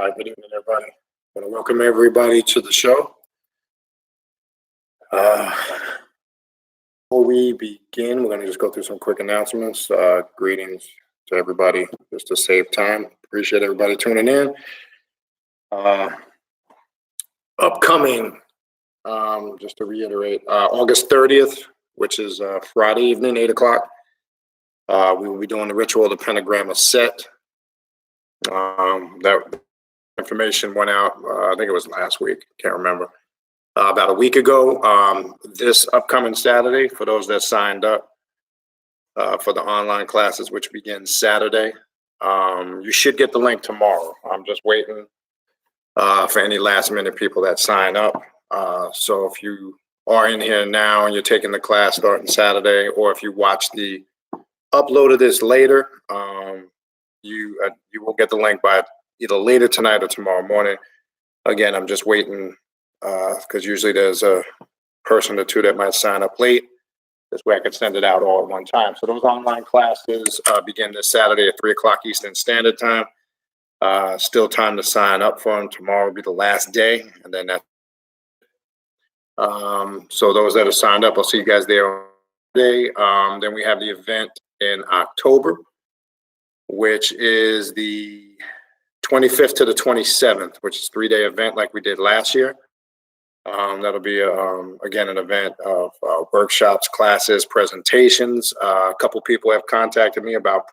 Hi, good evening, everybody. I want to welcome everybody to the show. Before we begin, we're going to just go through some quick announcements. Greetings to everybody, just to save time. Appreciate everybody tuning in. Upcoming, just to reiterate, August 30th, which is Friday evening, 8 o'clock. We will be doing the Ritual of the Pentagram of Set. That information went out, I think it was last week, can't remember, about a week ago. This upcoming Saturday, for those that signed up for the online classes, which begin Saturday, you should get the link tomorrow. I'm just waiting for any last minute people that sign up. So if you are in here now and you're taking the class starting Saturday, or if you watch the upload of this later, you will get the link by either later tonight or tomorrow morning. Again, I'm just waiting because usually there's a person or two that might sign up late. This way I can send it out all at one time. So those online classes begin this Saturday at 3 o'clock Eastern Standard Time. Still time to sign up for them. Tomorrow will be the last day. And then so those that are signed up, I'll see you guys there today. Then we have the event in October, which is the 25th to the 27th, which is a 3-day event like we did last year. That'll be, again, an event of workshops, classes, presentations. A couple people have contacted me about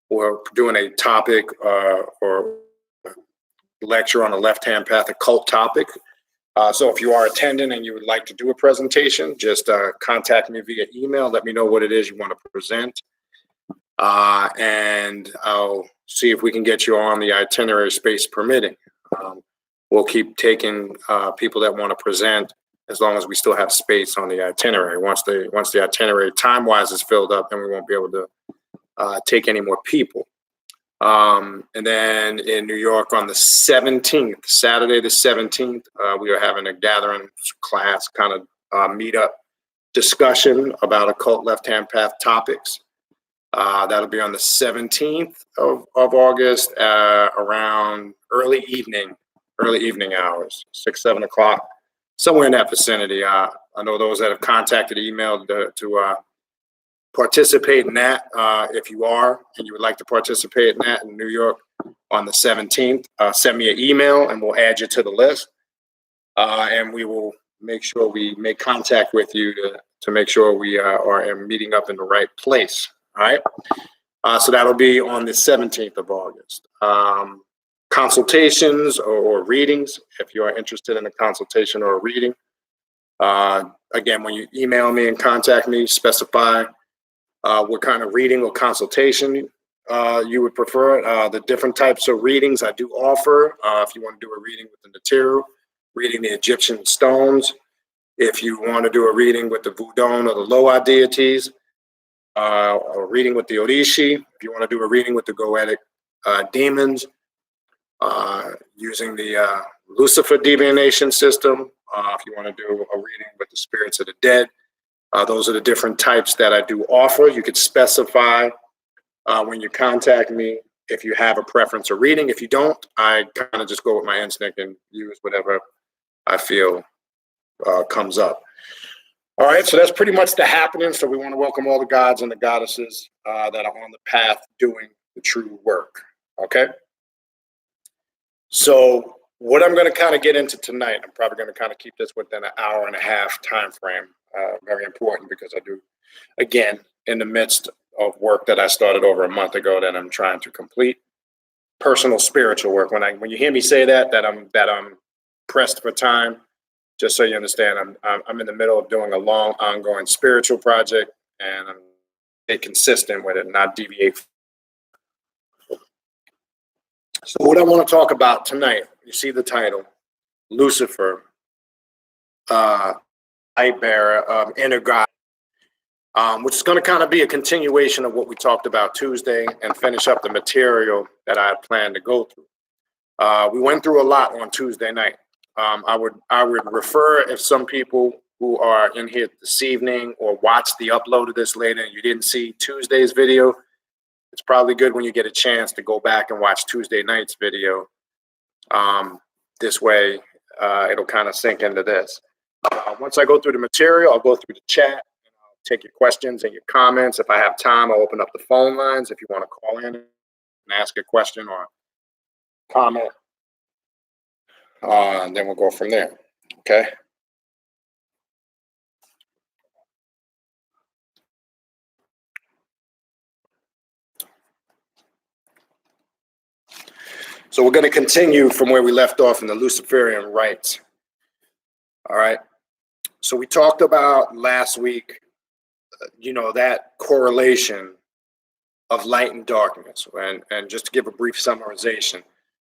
or doing a topic or lecture on the left-hand path, occult topic. So if you are attending and you would like to do a presentation, just contact me via email. Let me know what it is you want to present. And I'll see if we can get you on the itinerary, space permitting. We'll keep taking people that want to present as long as we still have space on the itinerary. Once the itinerary time-wise is filled up, then we won't be able to take any more people. And then in New York on the 17th, Saturday the 17th, we are having a gathering class kind of meetup discussion about occult left-hand path topics. That'll be on the 17th of August around early evening hours, 6, 7 o'clock, somewhere in that vicinity. I know those that have contacted, emailed to participate in that. If you are and you would like to participate in that in New York on the 17th, send me an email and we'll add you to the list. And we will make sure we make contact with you to make sure we are meeting up in the right place. All right. So that'll be on the 17th of August. Consultations or readings, if you are interested in a consultation or a reading. Again, when you email me and contact me, specify what kind of reading or consultation you would prefer. The different types of readings I do offer. If you want to do a reading with the material, reading the Egyptian stones. If you want to do a reading with the Voodoo or the Loa deities, a reading with the Orishi. If you want to do a reading with the Goetic demons, using the Lucifer divination system. If you want to do a reading with the spirits of the dead, those are the different types that I do offer. You could specify when you contact me if you have a preference or reading. If you don't, I kind of just go with my instinct and use whatever I feel comes up. All right, so that's pretty much the happening. So we want to welcome all the gods and the goddesses that are on the path doing the true work. Okay. So what I'm going to kind of get into tonight, I'm probably going to kind of keep this within an hour and a half time frame. Very important because I do, again, in the midst of work that I started over a month ago that I'm trying to complete, personal spiritual work. When you hear me say that I'm pressed for time, just so you understand, I'm in the middle of doing a long, ongoing spiritual project, and I'm stay consistent with it, not deviate. So what I want to talk about tonight, you see the title, Lucifer, light bearer of inner God, which is going to kind of be a continuation of what we talked about Tuesday and finish up the material that I had planned to go through. We went through a lot on Tuesday night. I would refer, if some people who are in here this evening or watch the upload of this later and you didn't see Tuesday's video, it's probably good when you get a chance to go back and watch Tuesday night's video This way, it'll kind of sink into this. Once I go through the material, I'll go through the chat, and I'll take your questions and your comments. If I have time, I'll open up the phone lines if you want to call in and ask a question or comment. And then we'll go from there. Okay. So we're going to continue from where we left off in the Luciferian rites. All right. So we talked about last week, that correlation of light and darkness. And just to give a brief summarization,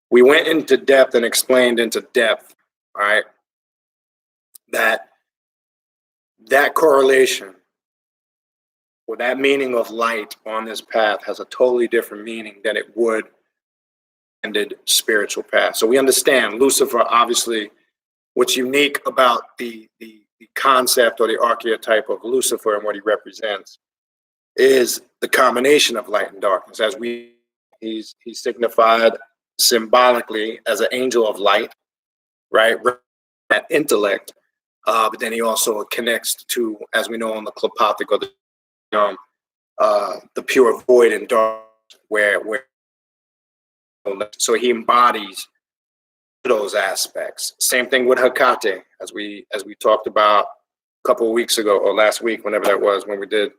we went into depth and explained into depth, all right, that correlation or that meaning of light on this path has a totally different meaning than it would ended spiritual path. So we understand Lucifer, obviously, what's unique about the concept or the archetype of Lucifer and what he represents is the combination of light and darkness. As he's signified symbolically as an angel of light, right? That intellect, but then he also connects to, as we know on the Klapothic or the pure void and dark, where so he embodies those aspects. Same thing with Hecate, as we talked about a couple of weeks ago or last week, whenever that was, when we did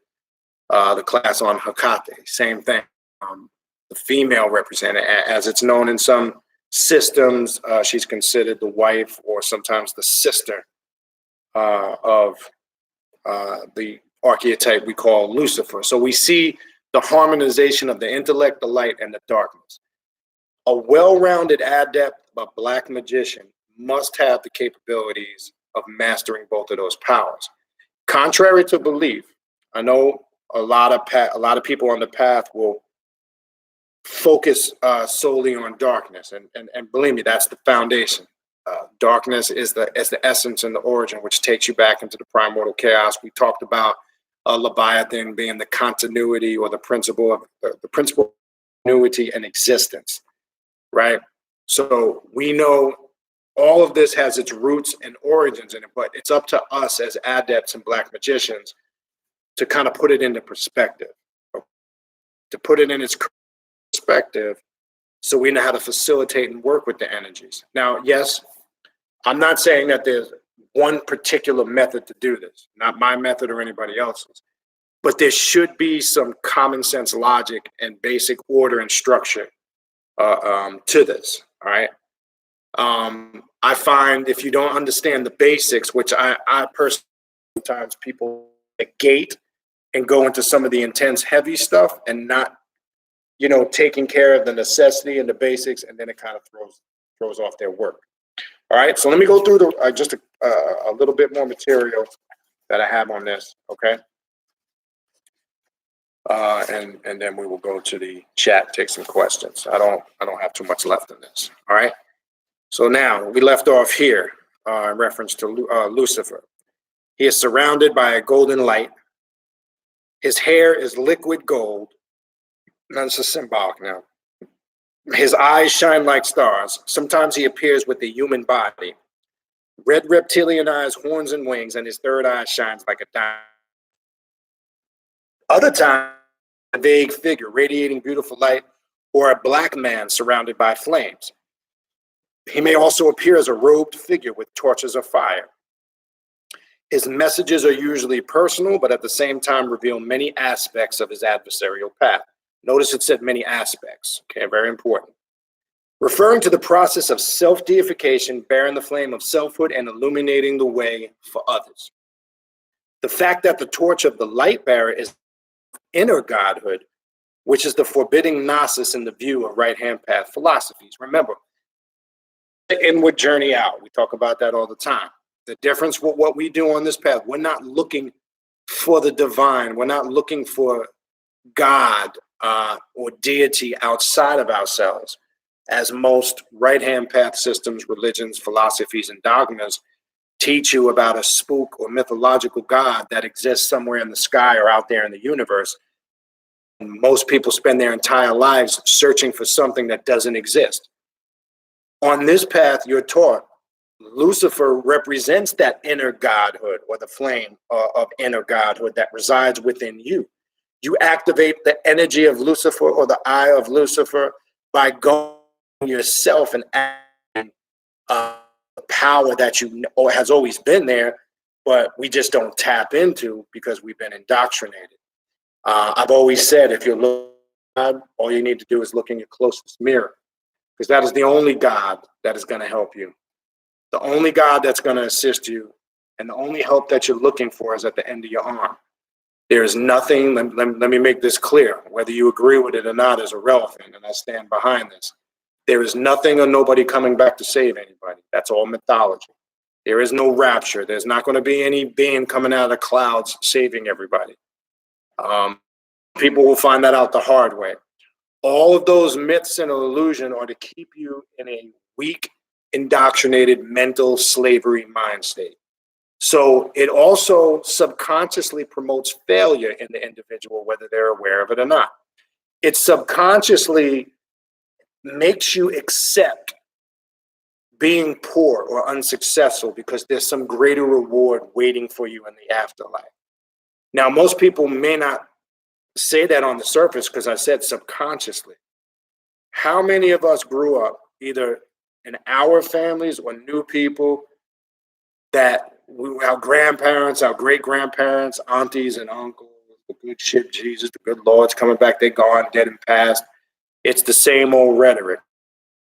the class on Hecate. Same thing. The female representative, as it's known in some systems, she's considered the wife or sometimes the sister of the archetype we call Lucifer. So we see the harmonization of the intellect, the light, and the darkness. A well-rounded adept, a black magician, must have the capabilities of mastering both of those powers. Contrary to belief, I know a lot of people on the path will focus solely on darkness, and believe me, that's the foundation. Darkness is the essence and the origin, which takes you back into the primordial chaos. We talked about Leviathan being the continuity or the principle of the principle of continuity and existence. Right? So we know all of this has its roots and origins in it, but it's up to us as adepts and black magicians to kind of put it into perspective, to put it in its perspective so we know how to facilitate and work with the energies. Now, yes, I'm not saying that there's one particular method to do this, not my method or anybody else's, but there should be some common sense logic and basic order and structure to this. All right. I find if you don't understand the basics, which I personally, sometimes people negate and go into some of the intense heavy stuff and not, taking care of the necessity and the basics, and then it kind of throws off their work. All right. So let me go through just a little bit more material that I have on this. Okay. And then we will go to the chat, take some questions. I don't have too much left in this. All right. So now we left off here in reference to Lucifer. He is surrounded by a golden light. His hair is liquid gold. Now this is symbolic now. His eyes shine like stars. Sometimes he appears with the human body. Red reptilian eyes, horns, and wings, and his third eye shines like a diamond. Other times, a vague figure radiating beautiful light, or a black man surrounded by flames. He may also appear as a robed figure with torches of fire. His messages are usually personal, but at the same time reveal many aspects of his adversarial path. Notice it said many aspects. Okay, very important. Referring to the process of self-deification, bearing the flame of selfhood and illuminating the way for others. The fact that the torch of the light bearer is inner godhood, which is the forbidding gnosis in the view of right-hand path philosophies. Remember, the inward journey out. We talk about that all the time. The difference with what we do on this path, we're not looking for the divine. We're not looking for God or deity outside of ourselves, as most right-hand path systems, religions, philosophies, and dogmas teach you about a spook or mythological God that exists somewhere in the sky or out there in the universe. And most people spend their entire lives searching for something that doesn't exist. On this path, you're taught Lucifer represents that inner godhood, or the flame of inner godhood that resides within you. You activate the energy of Lucifer, or the eye of Lucifer, by going yourself and acting the power that you or has always been there, but we just don't tap into because we've been indoctrinated. I've always said, if you're looking at God, all you need to do is look in your closest mirror, because that is the only God that is going to help you. The only God that's going to assist you, and the only help that you're looking for is at the end of your arm. There is nothing, let me make this clear, whether you agree with it or not is irrelevant, and I stand behind this. There is nothing or nobody coming back to save anybody. That's all mythology. There is no rapture. There's not going to be any being coming out of the clouds saving everybody. People will find that out the hard way. All of those myths and illusion are to keep you in a weak, indoctrinated mental slavery mind state. So it also subconsciously promotes failure in the individual, whether they're aware of it or not. It subconsciously makes you accept being poor or unsuccessful because there's some greater reward waiting for you in the afterlife. Now, most people may not say that on the surface because I said subconsciously. How many of us grew up either in our families or knew people that our grandparents, our great-grandparents, aunties and uncles, the good shit Jesus, the good Lord's coming back, they're gone, dead and past. It's the same old rhetoric.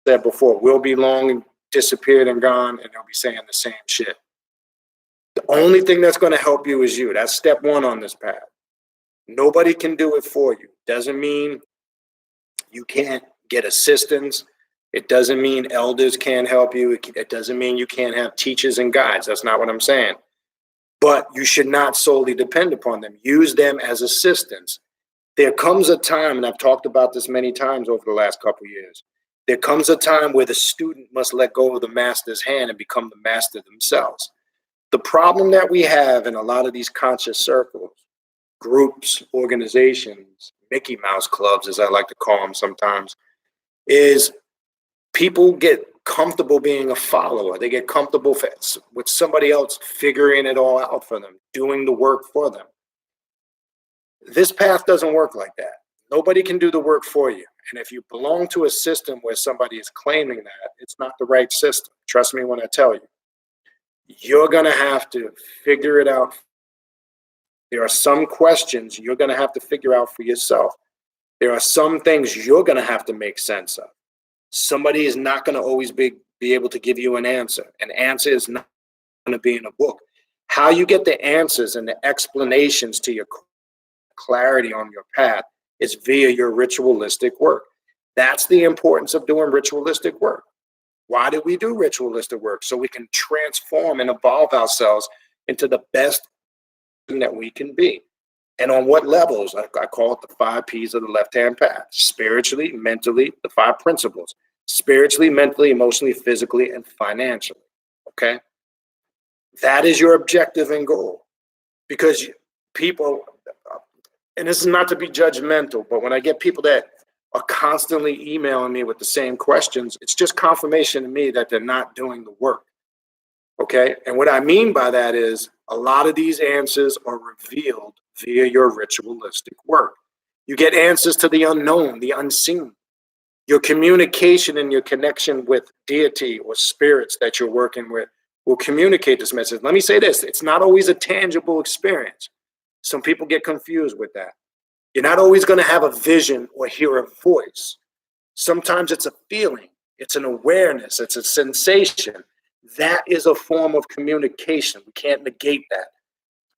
I said before, we'll be long and disappeared and gone, and they'll be saying the same shit. The only thing that's going to help you is you. That's step one on this path. Nobody can do it for you. Doesn't mean you can't get assistance. It doesn't mean elders can't help you. It doesn't mean you can't have teachers and guides. That's not what I'm saying. But you should not solely depend upon them. Use them as assistants. There comes a time, and I've talked about this many times over the last couple of years, there comes a time where the student must let go of the master's hand and become the master themselves. The problem that we have in a lot of these conscious circles, groups, organizations, Mickey Mouse clubs, as I like to call them sometimes, is people get comfortable being a follower. They get comfortable with somebody else figuring it all out for them, doing the work for them. This path doesn't work like that. Nobody can do the work for you. And if you belong to a system where somebody is claiming that, it's not the right system. Trust me when I tell you. You're going to have to figure it out. There are some questions you're going to have to figure out for yourself. There are some things you're going to have to make sense of. Somebody is not going to always be able to give you an answer. An answer is not going to be in a book. How you get the answers and the explanations to your clarity on your path is via your ritualistic work. That's the importance of doing ritualistic work. Why do we do ritualistic work? So we can transform and evolve ourselves into the best that we can be. And on what levels? I call it the 5 P's of the left-hand path. Spiritually, mentally, the 5 principles. Spiritually, mentally, emotionally, physically, and financially. Okay? That is your objective and goal. Because people, and this is not to be judgmental, but when I get people that are constantly emailing me with the same questions, it's just confirmation to me that they're not doing the work. Okay? And what I mean by that is a lot of these answers are revealed via your ritualistic work. You get answers to the unknown, the unseen. Your communication and your connection with deity or spirits that you're working with will communicate this message. Let me say this, it's not always a tangible experience. Some people get confused with that. You're not always going to have a vision or hear a voice. Sometimes it's a feeling, it's an awareness, it's a sensation. That is a form of communication. We can't negate that.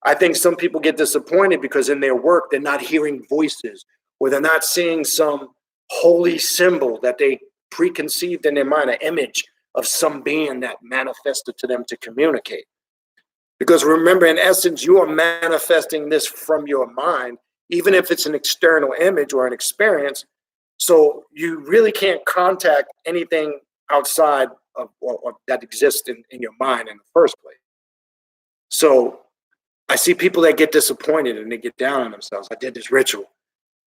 I think some people get disappointed because in their work, they're not hearing voices or they're not seeing some holy symbol that they preconceived in their mind, an image of some being that manifested to them to communicate. Because remember, in essence, you are manifesting this from your mind, even if it's an external image or an experience. So you really can't contact anything outside of or that exists in your mind in the first place. So I see people that get disappointed and they get down on themselves. I did this ritual,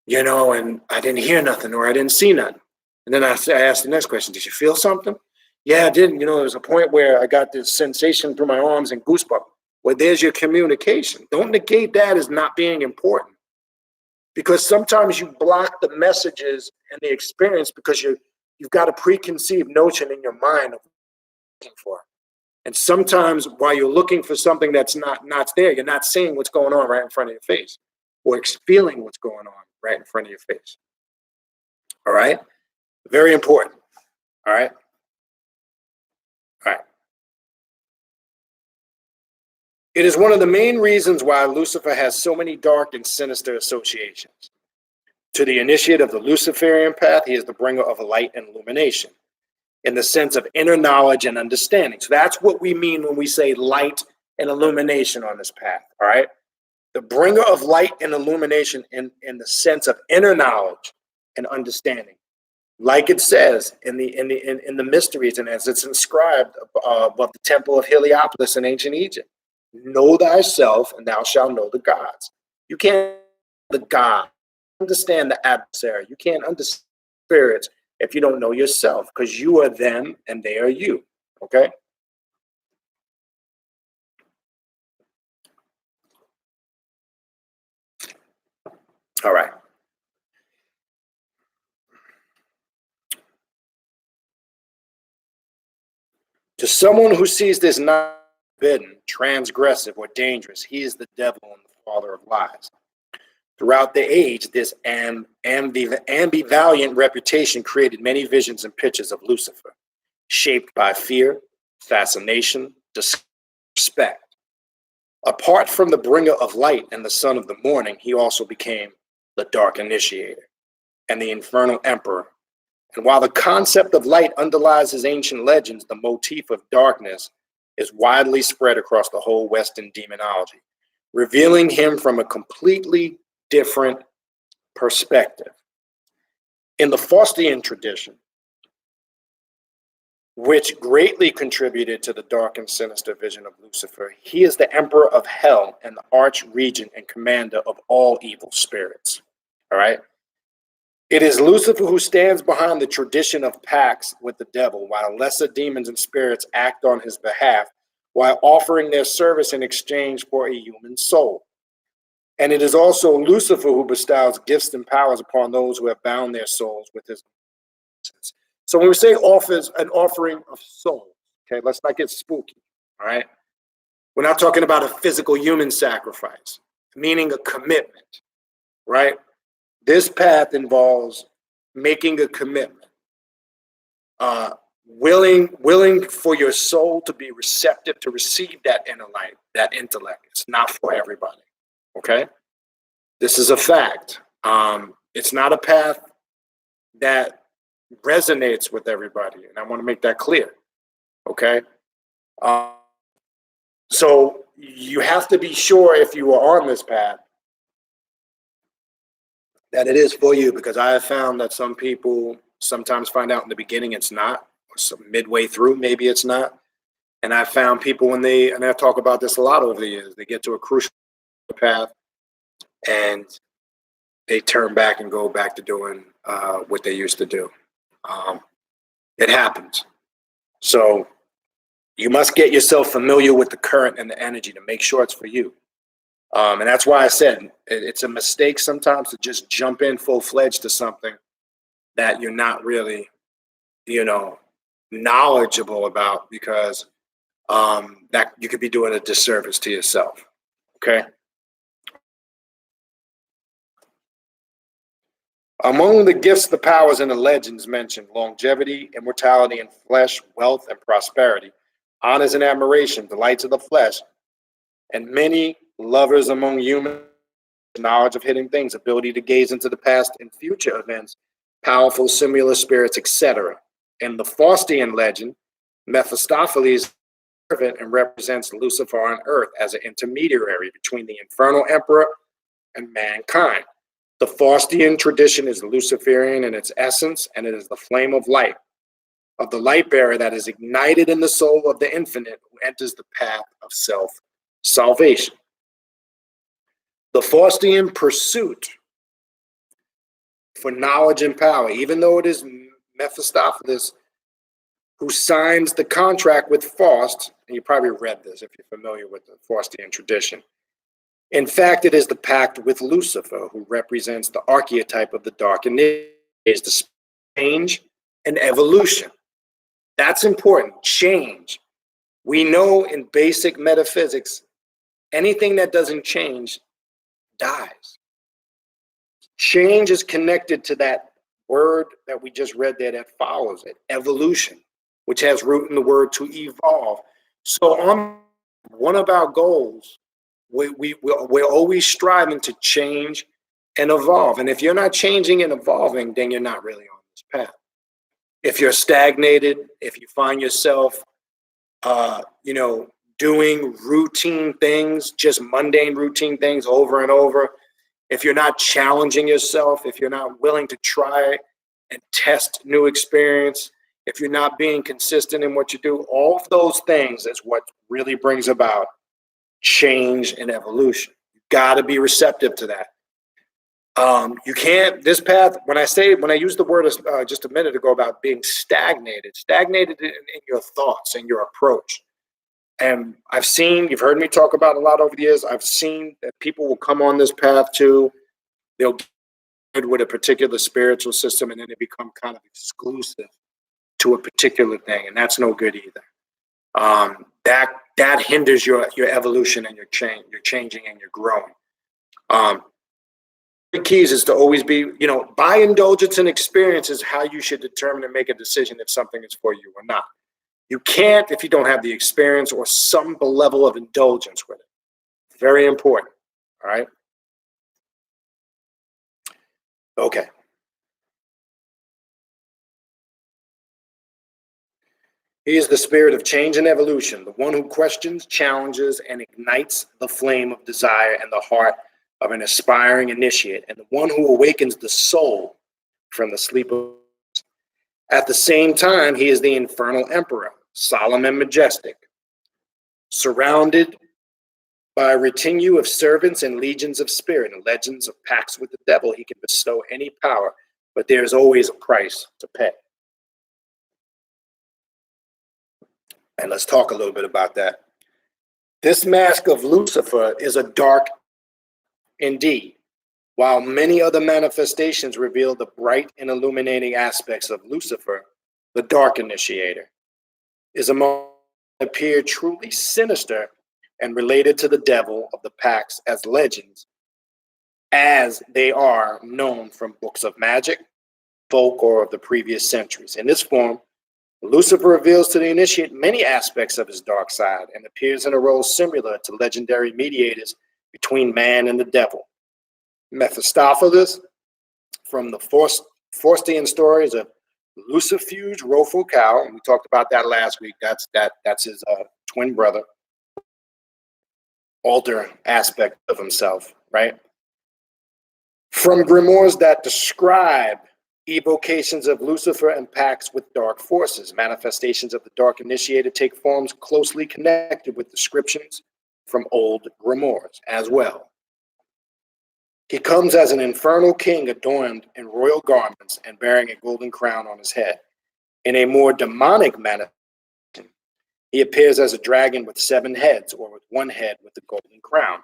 and I didn't hear nothing or I didn't see nothing. And then I ask the next question, did you feel something? Yeah, I didn't. There was a point where I got this sensation through my arms and goosebumps. Well, there's your communication. Don't negate that as not being important, because sometimes you block the messages and the experience because you've got a preconceived notion in your mind of what you're looking for. And sometimes while you're looking for something that's not there, you're not seeing what's going on right in front of your face, or feeling what's going on right in front of your face. All right? Very important. All right? All right. It is one of the main reasons why Lucifer has so many dark and sinister associations. To the initiate of the Luciferian path, he is the bringer of light and illumination in the sense of inner knowledge and understanding. So that's what we mean when we say light and illumination on this path, all right? The bringer of light and illumination in the sense of inner knowledge and understanding. Like it says in the mysteries, and as it's inscribed above the temple of Heliopolis in ancient Egypt, know thyself and thou shalt know the gods. You can't know the God, understand the adversary. You can't understand spirits if you don't know yourself, because you are them and they are you. Okay? All right. To someone who sees this not forbidden, transgressive, or dangerous, he is the devil and the father of lies. Throughout the age, this ambivalent reputation created many visions and pictures of Lucifer, shaped by fear, fascination, respect. Apart from the bringer of light and the son of the morning, he also became the Dark Initiator and the Infernal Emperor. And while the concept of light underlies his ancient legends, the motif of darkness is widely spread across the whole Western demonology, revealing him from a completely different perspective. In the Faustian tradition, which greatly contributed to the dark and sinister vision of Lucifer, he is the emperor of hell and the arch-regent and commander of all evil spirits. All right? It is Lucifer who stands behind the tradition of pacts with the devil, while lesser demons and spirits act on his behalf while offering their service in exchange for a human soul. And it is also Lucifer who bestows gifts and powers upon those who have bound their souls with his. So when we say offers an offering of souls, okay, let's not get spooky, all right? We're not talking about a physical human sacrifice, meaning a commitment, right? This path involves making a commitment, willing for your soul to be receptive to receive that inner light, that intellect. It's not for everybody, okay? This is a fact. It's not a path that resonates with everybody, and I want to make that clear, okay? So you have to be sure, if you are on this path, that it is for you, because I have found that some people sometimes find out in the beginning it's not, or some midway through maybe it's not. And I've found people and I talk about this a lot over the years, they get to a crucial path and they turn back and go back to doing what they used to do. It happens. So you must get yourself familiar with the current and the energy to make sure it's for you. And that's why I said it's a mistake sometimes to just jump in full-fledged to something that you're not really, knowledgeable about, because that you could be doing a disservice to yourself. Okay. Among the gifts, the powers, and the legends mentioned longevity, immortality in flesh, wealth, and prosperity, honors and admiration, delights of the flesh, and many lovers among humans, knowledge of hidden things, ability to gaze into the past and future events, powerful similar spirits, etc. In the Faustian legend, Mephistopheles is servant and represents Lucifer on earth as an intermediary between the infernal emperor and mankind. The Faustian tradition is Luciferian in its essence, and it is the flame of light, of the light bearer that is ignited in the soul of the infinite who enters the path of self-salvation. The Faustian pursuit for knowledge and power, even though it is Mephistopheles who signs the contract with Faust, and you probably read this if you're familiar with the Faustian tradition. In fact, it is the pact with Lucifer, who represents the archetype of the Dark Initiator, is the change and evolution. That's important, change. We know in basic metaphysics, anything that doesn't change dies. Change is connected to that word that we just read there that follows it, evolution, which has root in the word to evolve. So on one of our goals, we're always striving to change and evolve. And if you're not changing and evolving, then you're not really on this path. If you're stagnated, if you find yourself, doing routine things, just mundane routine things over and over, if you're not challenging yourself, if you're not willing to try and test new experience, if you're not being consistent in what you do, all of those things is what really brings about change and evolution. You got to be receptive to that. You can't, this path, when I used the word just a minute ago about being stagnated in your thoughts and your approach. And you've heard me talk about a lot over the years, I've seen that people will come on this path too, they'll get good with a particular spiritual system and then they become kind of exclusive to a particular thing, and that's no good either. That hinders your evolution and your changing and your growing. The keys is to always be, by indulgence and experience is how you should determine and make a decision if something is for you or not. You can't if you don't have the experience or some level of indulgence with it. Very important. All right. Okay. He is the spirit of change and evolution, the one who questions, challenges, and ignites the flame of desire in the heart of an aspiring initiate, and the one who awakens the soul from the sleep of. At the same time, he is the infernal emperor, solemn and majestic. Surrounded by a retinue of servants and legions of spirit and legends of pacts with the devil, he can bestow any power, but there is always a price to pay. And let's talk a little bit about that. This mask of Lucifer is a dark indeed, while many other manifestations reveal the bright and illuminating aspects of Lucifer. The Dark Initiator is among appear truly sinister and related to the devil of the pacts as legends, as they are known from books of magic, folk, or of the previous centuries. In this form, Lucifer reveals to the initiate many aspects of his dark side and appears in a role similar to legendary mediators between man and the devil. Mephistopheles, from the Faustian stories of Lucifer-The, and we talked about that last week. That's his twin brother, alter aspect of himself, right? From grimoires that describe evocations of Lucifer and pacts with dark forces, manifestations of the Dark Initiator take forms closely connected with descriptions from old grimoires as well. He comes as an infernal king adorned in royal garments and bearing a golden crown on his head. In a more demonic manifestation, he appears as a dragon with 7 heads, or with 1 head with a golden crown.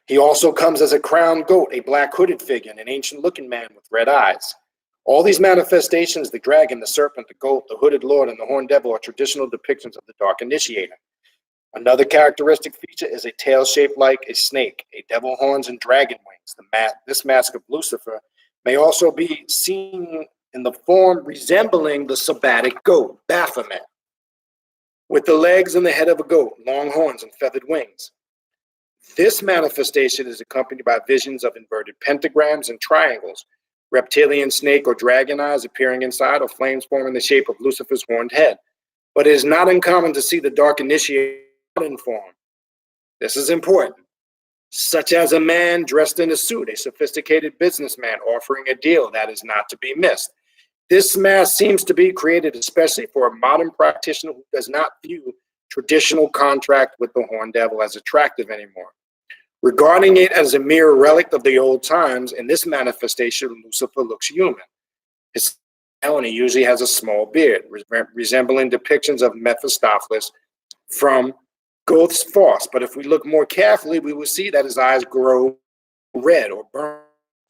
He also comes as a crowned goat, a black hooded figure, and an ancient-looking man with red eyes. All these manifestations, the dragon, the serpent, the goat, the hooded lord, and the horned devil, are traditional depictions of the Dark Initiator. Another characteristic feature is a tail shaped like a snake, a devil horns, and dragon wings. This mask of Lucifer may also be seen in the form resembling the Sabbatic goat, Baphomet, with the legs and the head of a goat, long horns, and feathered wings. This manifestation is accompanied by visions of inverted pentagrams and triangles, reptilian snake or dragon eyes appearing inside, or flames forming the shape of Lucifer's horned head. But it is not uncommon to see the Dark Initiator in form. This is important, such as a man dressed in a suit, a sophisticated businessman offering a deal that is not to be missed. This mask seems to be created especially for a modern practitioner who does not view traditional contract with the horned devil as attractive anymore. Regarding it as a mere relic of the old times, in this manifestation, Lucifer looks human. His and he usually has a small beard, resembling depictions of Mephistopheles from Goethe's Faust. But if we look more carefully, we will see that his eyes grow red or burn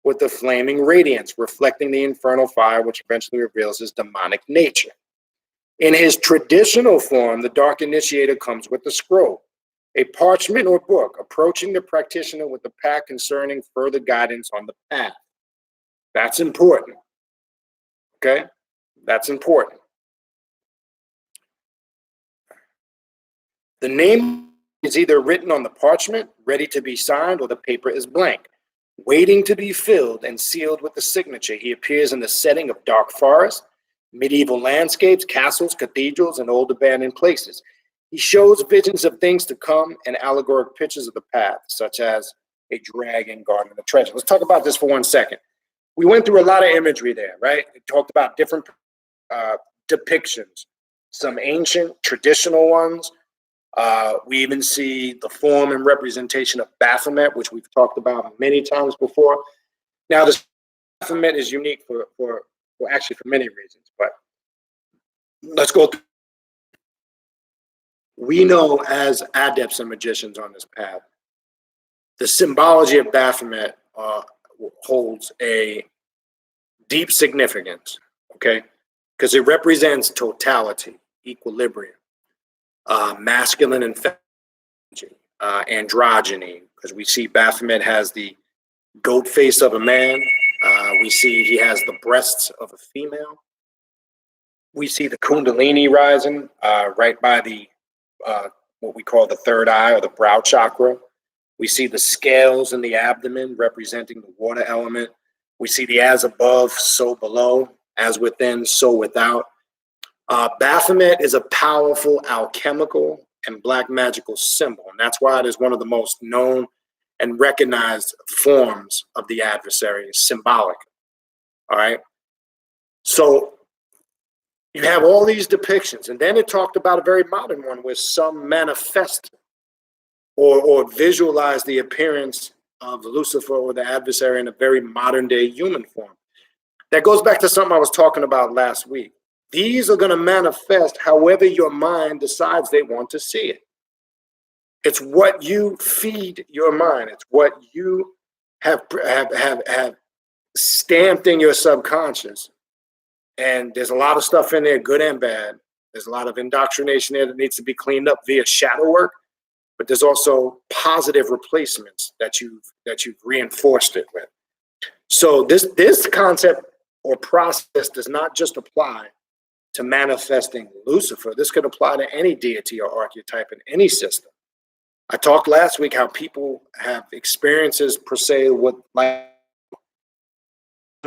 with the flaming radiance, reflecting the infernal fire, which eventually reveals his demonic nature. In his traditional form, the Dark Initiator comes with a scroll, a parchment or book, approaching the practitioner with a path concerning further guidance on the path. That's important. Okay? That's important. The name is either written on the parchment, ready to be signed, or the paper is blank, waiting to be filled and sealed with the signature. He appears in the setting of dark forests, medieval landscapes, castles, cathedrals, and old abandoned places. He shows visions of things to come and allegoric pictures of the path, such as a dragon guarding the treasure. Let's talk about this for 1 second. We went through a lot of imagery there, right? We talked about different depictions, some ancient, traditional ones. We even see the form and representation of Baphomet, which we've talked about many times before. Now, this Baphomet is unique for actually for many reasons, but let's go through. We know as adepts and magicians on this path, the symbology of Baphomet holds a deep significance, okay? Because it represents totality, equilibrium, masculine and feminine, androgyny, because we see Baphomet has the goat face of a man. We see he has the breasts of a female. We see the Kundalini rising right by the what we call the third eye or the brow chakra. We see the scales in the abdomen representing the water element. We see the as above, so below, as within, so without. Baphomet is a powerful alchemical and black magical symbol, and that's why it is one of the most known and recognized forms of the adversary, symbolic. All right. So you have all these depictions, and then it talked about a very modern one where some manifest or visualize the appearance of Lucifer or the adversary in a very modern day human form. That goes back to something I was talking about last week. These are going to manifest however your mind decides they want to see it. It's what you feed your mind. It's what you have stamped in your subconscious. And there's a lot of stuff in there, good and bad. There's a lot of indoctrination there that needs to be cleaned up via shadow work. But there's also positive replacements that you've reinforced it with. So this concept or process does not just apply to manifesting Lucifer. This could apply to any deity or archetype in any system. I talked last week how people have experiences per se with, like,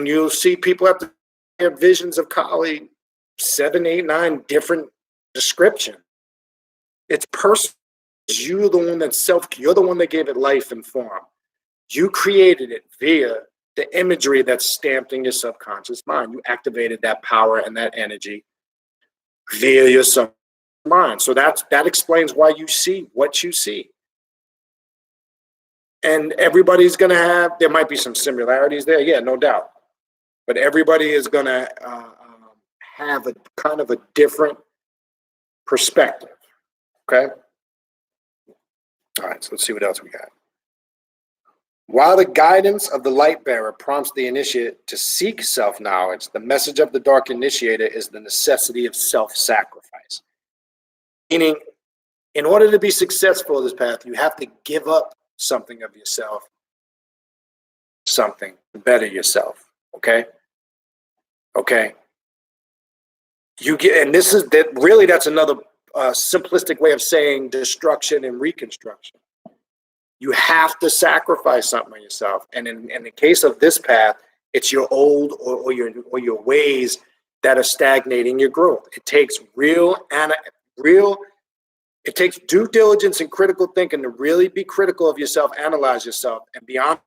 you'll see people have their visions of Kali, 7, 8, 9 different descriptions. It's personal. You're the one you're the one that gave it life and form. You created it via the imagery that's stamped in your subconscious mind. You activated that power and that energy via your subconscious mind. So that explains why you see what you see. And everybody's going to have, there might be some similarities there. Yeah, no doubt. But everybody is going to have a kind of a different perspective. Okay? All right, so let's see what else we got. While the guidance of the light bearer prompts the initiate to seek self-knowledge, the message of the Dark Initiator is the necessity of self-sacrifice. Meaning, in order to be successful in this path, you have to give up something of yourself, something to better yourself. Okay? Okay. You get, and this is that really, that's another simplistic way of saying destruction and reconstruction. You have to sacrifice something of yourself. And in the case of this path, it's your old or your ways that are stagnating your growth. It takes it takes due diligence and critical thinking to really be critical of yourself, analyze yourself, and be honest.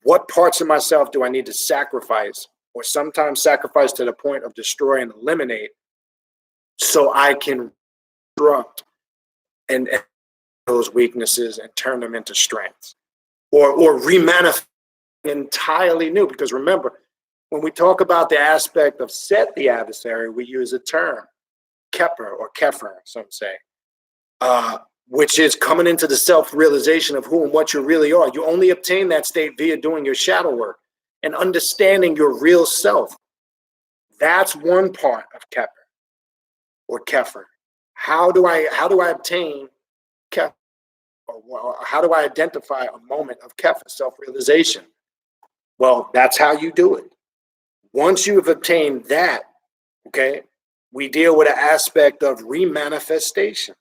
What parts of myself do I need to sacrifice, or sometimes sacrifice to the point of destroy and eliminate, so I can construct and those weaknesses and turn them into strengths, or remanifest entirely new? Because remember, When we talk about the aspect of Set, the adversary, we use a term, Kepper or Kepher, some say, which is coming into the self-realization of who and what you really are. You only obtain that state via doing your shadow work and understanding your real self. That's one part of Kepper or Kepher. How do I obtain Kepher? Or how do I identify a moment of Kepher, self-realization? Well, that's how you do it. Once you have obtained that, okay, we deal with an aspect of remanifestation.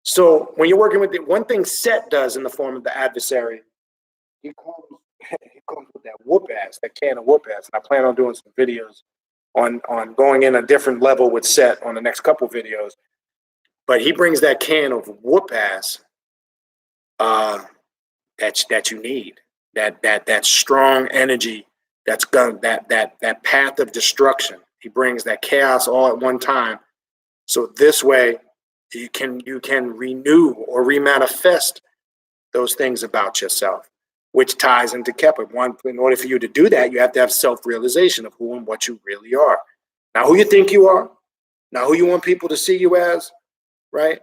So when you're working with it, one thing Set does in the form of the adversary, he comes with that whoop ass, that can of whoop ass. And I plan on doing some videos on going in a different level with Set on the next couple videos. But he brings that can of whoop ass that you need, that strong energy, that's that path of destruction. He brings that chaos all at one time. So this way you can renew or remanifest those things about yourself, which ties into Kepler. One, in order for you to do that, you have to have self-realization of who and what you really are. Now, who you think you are, now who you want people to see you as, right?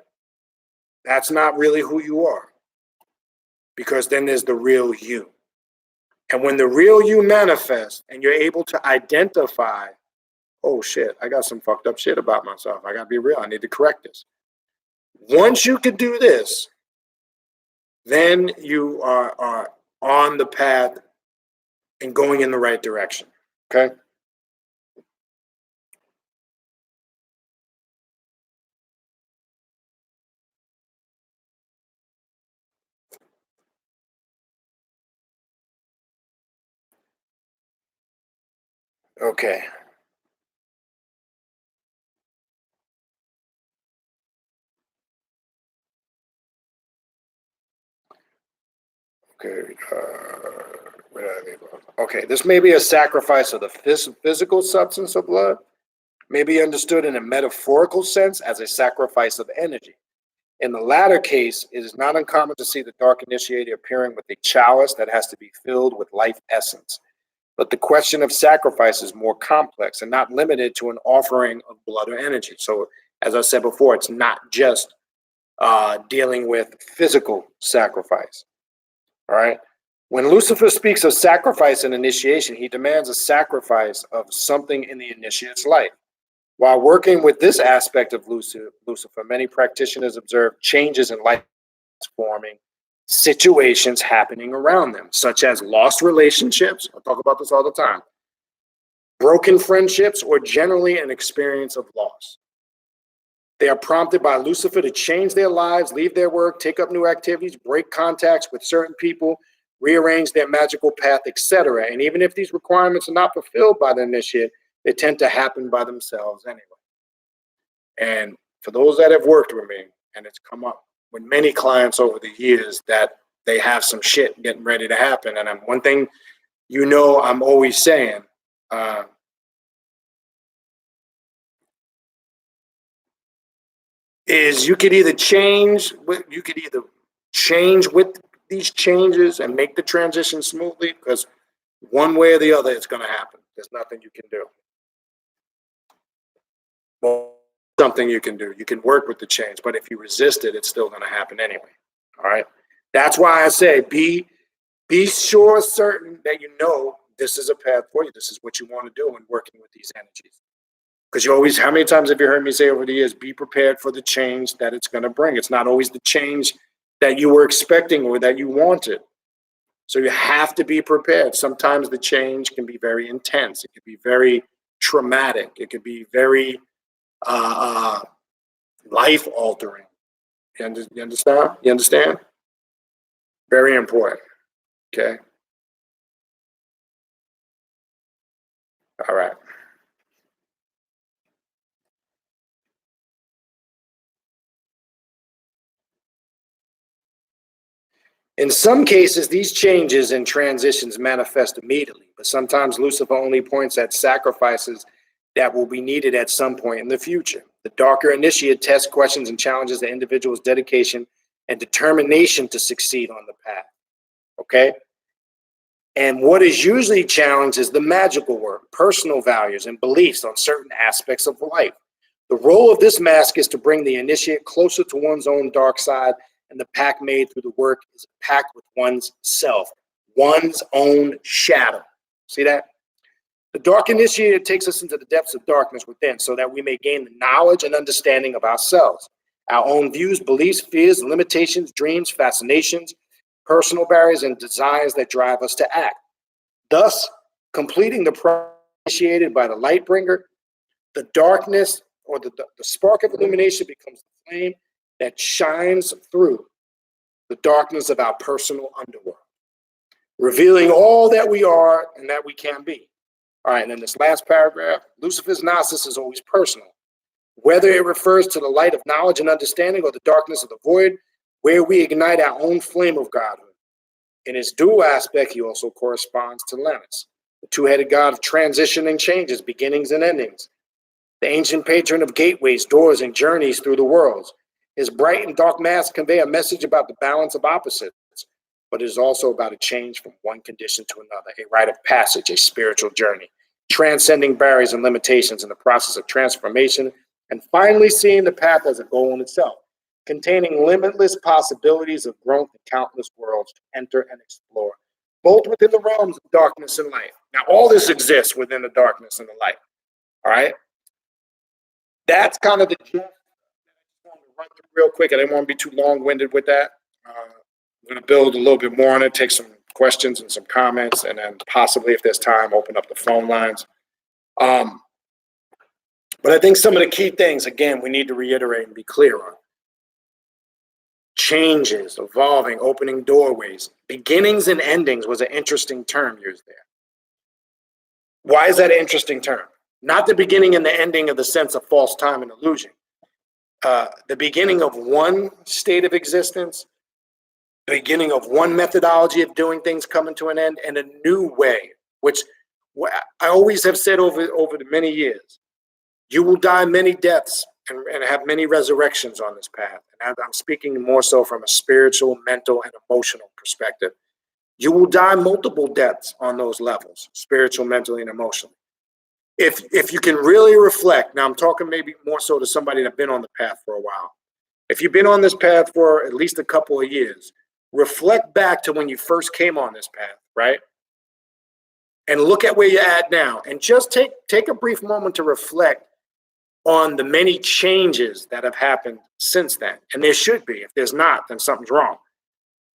That's not really who you are, because then there's the real you. And when the real you manifests and you're able to identify, oh shit, I got some fucked up shit about myself. I gotta be real. I need to correct this. Once you could do this, then you are on the path and going in the right direction. Okay? Okay. Okay. Okay. This may be a sacrifice of the physical substance of blood, may be understood in a metaphorical sense as a sacrifice of energy. In the latter case, it is not uncommon to see the Dark Initiator appearing with a chalice that has to be filled with life essence. But the question of sacrifice is more complex and not limited to an offering of blood or energy. So, as I said before, it's not just dealing with physical sacrifice. All right. When Lucifer speaks of sacrifice and initiation, he demands a sacrifice of something in the initiate's life. While working with this aspect of Lucifer, many practitioners observe changes in life forming, situations happening around them, such as lost relationships. I talk about this all the time. Broken friendships, or generally an experience of loss. They are prompted by Lucifer to change their lives, leave their work, take up new activities, break contacts with certain people, rearrange their magical path, etc. And even if these requirements are not fulfilled by the initiate, they tend to happen by themselves anyway. And for those that have worked with me, and it's come up with many clients over the years, that they have some shit getting ready to happen. And one thing, I'm always saying, is you could either change with these changes and make the transition smoothly, because one way or the other it's going to happen. There's nothing you can do. Well, something you can do. You can work with the change, but if you resist it, it's still going to happen anyway. All right. That's why I say be sure, certain that this is a path for you. This is what you want to do in working with these energies. Because how many times have you heard me say over the years, be prepared for the change that it's going to bring. It's not always the change that you were expecting or that you wanted. So you have to be prepared. Sometimes the change can be very intense. It can be very traumatic. It could be very life altering. You understand? You understand? Very important. Okay. All right. In some cases, these changes and transitions manifest immediately, but sometimes Lucifer only points at sacrifices that will be needed at some point in the future. The Darker Initiate tests, questions, and challenges the individual's dedication and determination to succeed on the path. Okay? And what is usually challenged is the magical work, personal values, and beliefs on certain aspects of life. The role of this mask is to bring the initiate closer to one's own dark side, and the pact made through the work is a pact with one's self, one's own shadow. See that? The Dark Initiator takes us into the depths of darkness within so that we may gain the knowledge and understanding of ourselves, our own views, beliefs, fears, limitations, dreams, fascinations, personal barriers, and desires that drive us to act. Thus, completing the process initiated by the light bringer, the darkness or the spark of illumination becomes the flame that shines through the darkness of our personal underworld, revealing all that we are and that we can be. All right, and then this last paragraph, Lucifer's gnosis is always personal, whether it refers to the light of knowledge and understanding or the darkness of the void, where we ignite our own flame of Godhood. In his dual aspect, he also corresponds to Lemnis, the two-headed god of transition and changes, beginnings and endings, the ancient patron of gateways, doors, and journeys through the worlds. His bright and dark masks convey a message about the balance of opposites, but it is also about a change from one condition to another, a rite of passage, a spiritual journey, transcending barriers and limitations in the process of transformation, and finally seeing the path as a goal in itself, containing limitless possibilities of growth and countless worlds to enter and explore, both within the realms of darkness and light. Now, all this exists within the darkness and the light, all right? That's kind of the gist. I want to run through real quick. I didn't want to be too long-winded with that. I'm going to build a little bit more on it, take some questions and some comments, and then possibly, if there's time, open up the phone lines. But I think some of the key things, again, we need to reiterate and be clear on. Changes, evolving, opening doorways. Beginnings and endings was an interesting term used there. Why is that an interesting term? Not the beginning and the ending of the sense of false time and illusion. The beginning of one state of existence, the beginning of one methodology of doing things coming to an end, and a new way, which I always have said over the many years. You will die many deaths and have many resurrections on this path. And I'm speaking more so from a spiritual, mental, and emotional perspective. You will die multiple deaths on those levels, spiritual, mentally, and emotionally. If you can really reflect, now I'm talking maybe more so to somebody that's been on the path for a while. If you've been on this path for at least a couple of years, reflect back to when you first came on this path, right? And look at where you're at now. And just take a brief moment to reflect on the many changes that have happened since then. And there should be. If there's not, then something's wrong.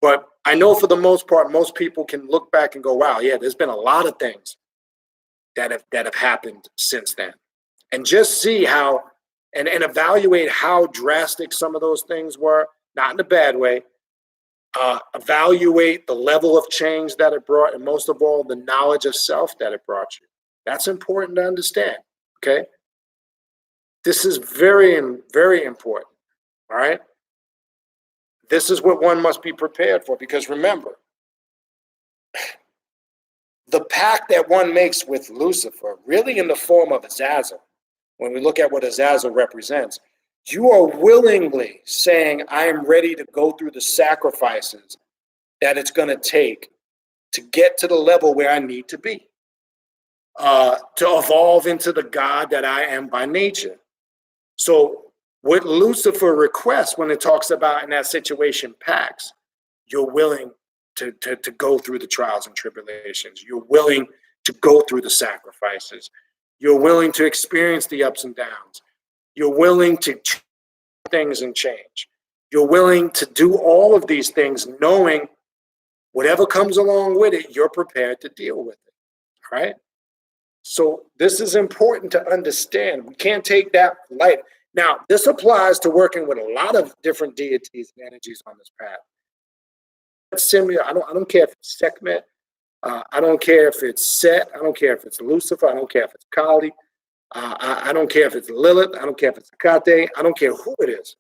But I know for the most part, most people can look back and go, wow, yeah, there's been a lot of things that have happened since then. And just see how, and evaluate how drastic some of those things were, not in a bad way. Evaluate the level of change that it brought, and most of all, the knowledge of self that it brought you. That's important to understand, okay? This is very, very important, all right? This is what one must be prepared for, because remember, the pact that one makes with Lucifer, really in the form of Azazel, when we look at what Azazel represents, you are willingly saying, I am ready to go through the sacrifices that it's going to take to get to the level where I need to be, to evolve into the God that I am by nature. So what Lucifer requests when it talks about in that situation pacts, you're willing to go through the trials and tribulations. You're willing to go through the sacrifices. You're willing to experience the ups and downs. You're willing to try things and change. You're willing to do all of these things knowing whatever comes along with it, you're prepared to deal with it, all right? So this is important to understand. We can't take that light. Now, this applies to working with a lot of different deities and energies on this path. Similar, I don't care if it's Sekhmet, I don't care if it's Set, I don't care if it's Lucifer, I don't care if it's Kali, I don't care if it's Lilith, I don't care if it's Hecate, I don't care who it is.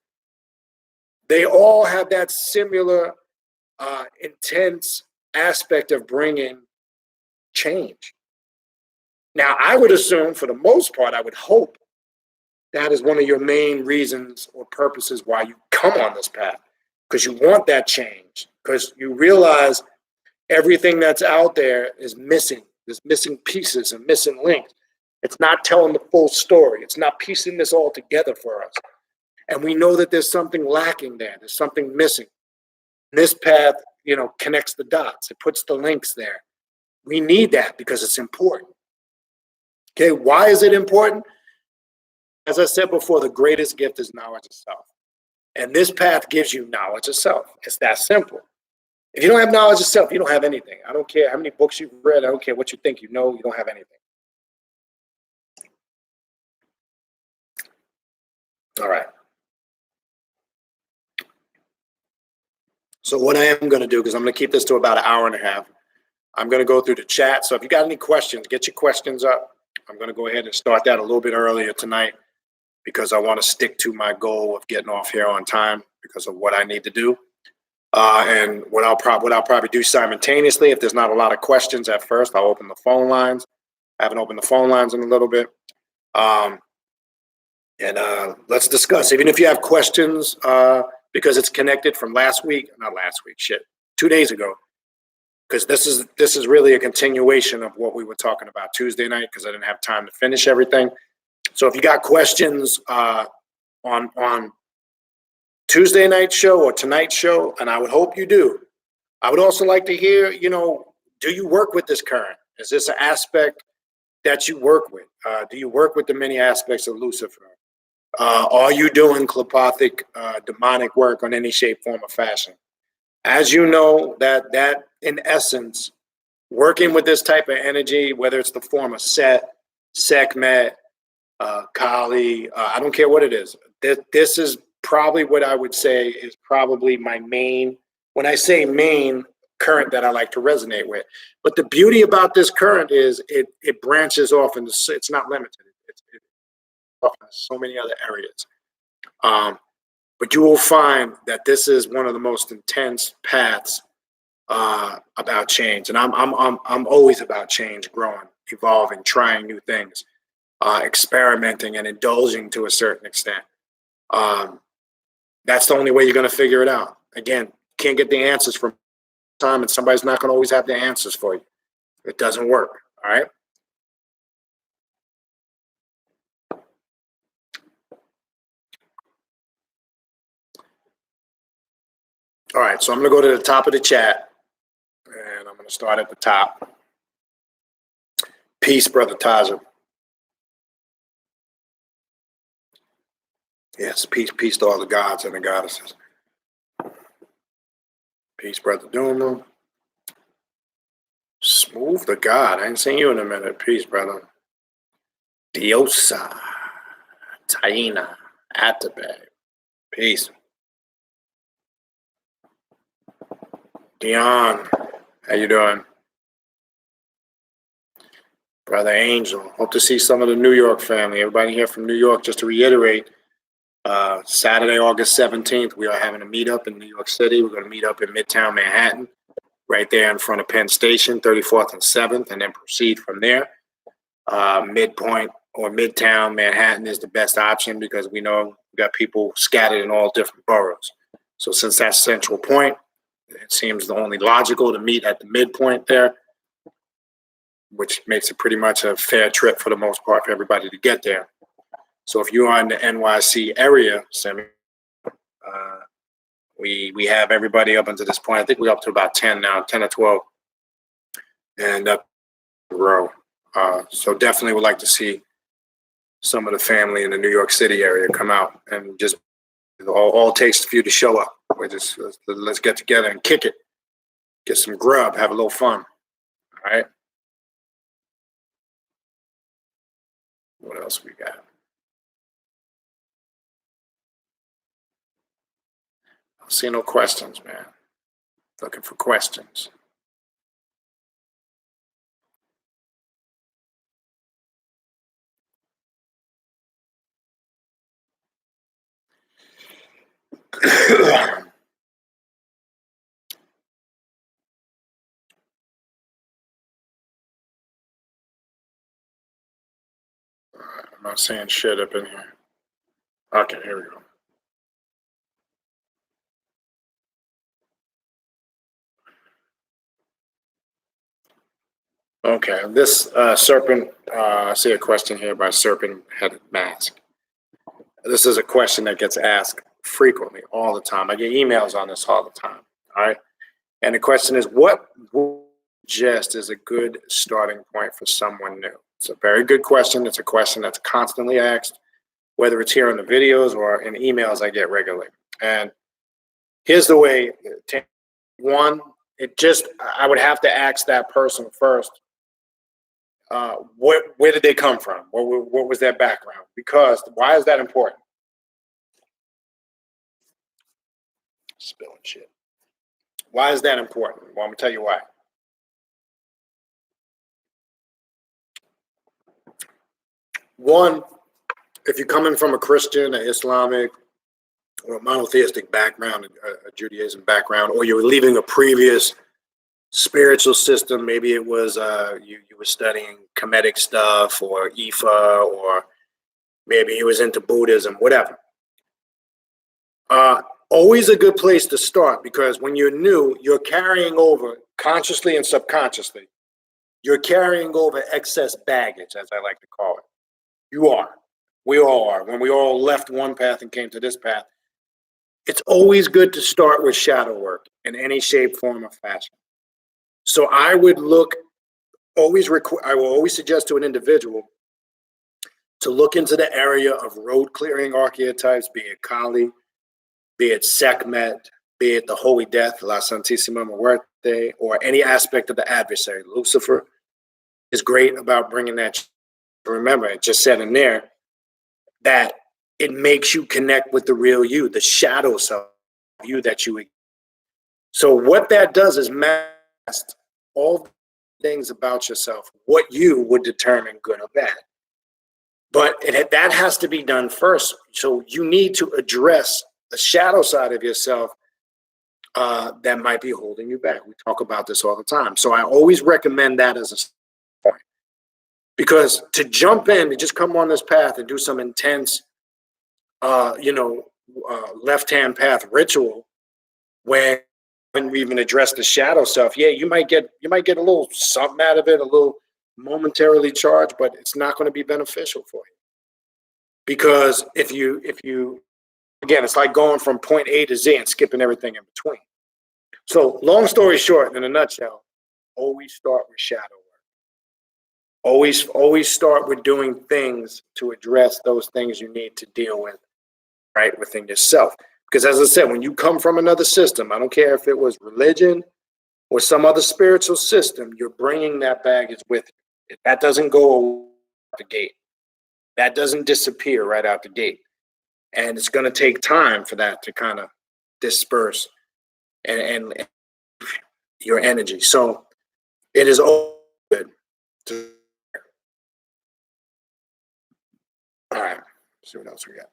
They all have that similar intense aspect of bringing change. Now, I would assume, for the most part, I would hope that is one of your main reasons or purposes why you come on this path, because you want that change, because you realize, Everything that's out there is missing. There's missing pieces and missing links. It's not telling the full story. It's not piecing this all together for us. And we know that there's something lacking there. There's something missing. This path, connects the dots. It puts the links there. We need that because it's important. Okay, why is it important? As I said before, the greatest gift is knowledge of self. And this path gives you knowledge of self. It's that simple. If you don't have knowledge of self, you don't have anything. I don't care how many books you've read. I don't care what you think you know. You don't have anything. All right. So what I am going to do, because I'm going to keep this to about an hour and a half, I'm going to go through the chat. So if you got any questions, get your questions up. I'm going to go ahead and start that a little bit earlier tonight because I want to stick to my goal of getting off here on time because of what I need to do. And what I'll probably do simultaneously, if there's not a lot of questions at first, I'll open the phone lines. I haven't opened the phone lines in a little bit. Let's discuss. Even if you have questions, because it's connected from not last week, 2 days ago. Because this is really a continuation of what we were talking about Tuesday night, because I didn't have time to finish everything. So if you got questions on Tuesday night show or tonight's show, and I would hope you do, I would also like to hear, do you work with this current? Is this an aspect that you work with? Do you work with the many aspects of Lucifer? Are you doing clepothic, demonic work on any shape, form, or fashion? As you know, that in essence, working with this type of energy, whether it's the form of Set, Sekhmet, Kali, I don't care what it is. This is probably what I would say is probably my main, when I say main, current that I like to resonate with. But the beauty about this current is it branches off into, it's not limited. It's off into so many other areas. But you will find that this is one of the most intense paths about change, and I'm always about change, growing, evolving, trying new things, experimenting, and indulging to a certain extent. That's the only way you're going to figure it out. Again, you can't get the answers from time, and somebody's not going to always have the answers for you. It doesn't work. All right. All right, so I'm going to go to the top of the chat, and I'm going to start at the top. Peace, Brother Taza. Yes, peace to all the gods and the goddesses. Peace, Brother Duma. Smooth the God. I ain't seen you in a minute. Peace, brother. Diosa. Taina. Atabe. Peace. Dion. How you doing? Brother Angel. Hope to see some of the New York family. Everybody here from New York, just to reiterate, Saturday, August 17th, we are having a meetup in New York City. We're going to meet up in Midtown Manhattan, right there in front of Penn Station, 34th and 7th, and then proceed from there. Midpoint or Midtown Manhattan is the best option because we know we got people scattered in all different boroughs. So since that's central point, it seems the only logical to meet at the midpoint there, which makes it pretty much a fair trip for the most part for everybody to get there. So if you're in the NYC area, we have everybody up until this point. I think we're up to about 10 now, 10 or 12, and up the row. So definitely would like to see some of the family in the New York City area come out, and just all it takes for you to show up. Let's get together and kick it, get some grub, have a little fun. All right. What else we got? I don't see no questions, man. Looking for questions. I'm not saying shit up in here. Okay, here we go. Okay, this serpent, I see a question here by Serpent-Headed Mask. This is a question that gets asked frequently, all the time. I get emails on this all the time, all right? And the question is, what just is a good starting point for someone new? It's a very good question. It's a question that's constantly asked, whether it's here in the videos or in emails I get regularly. And here's the way. One, I would have to ask that person first, where did they come from? What was their background? Because why is that important? Spilling shit. Why is that important? Well, I'm gonna tell you why. One, if you're coming from a Christian, an Islamic, or a monotheistic background, a Judaism background, or you're leaving a previous spiritual system, maybe it was you were studying Kemetic stuff or Ifa, or maybe he was into Buddhism, whatever. Always a good place to start, because when you're new, you're carrying over, consciously and subconsciously, you're carrying over excess baggage, as I like to call it. You are. We all are. When we all left one path and came to this path, it's always good to start with shadow work in any shape, form, or fashion. So I would I will always suggest to an individual to look into the area of road clearing archetypes, be it Kali, be it Sekhmet, be it the Holy Death, La Santísima Muerte, or any aspect of the adversary. Lucifer is great about bringing that. Remember, it just said in there that it makes you connect with the real you, the shadow self you that you. So what that does is mask all things about yourself, what you would determine good or bad. But that has to be done first. So you need to address the shadow side of yourself that might be holding you back. We talk about this all the time. So I always recommend that as a point. Because to jump in, to just come on this path and do some intense, left-hand path ritual, when we even address the shadow self, yeah, you might get a little something out of it, a little momentarily charged, but it's not going to be beneficial for you. Because if you again, it's like going from point A to Z and skipping everything in between. So long story short, in a nutshell, always start with shadow work. Always start with doing things to address those things you need to deal with right within yourself. Because as I said, when you come from another system, I don't care if it was religion or some other spiritual system, you're bringing that baggage with you. That doesn't go out the gate. That doesn't disappear right out the gate. And it's going to take time for that to kind of disperse and your energy. So it is all good to. All right, let's see what else we got.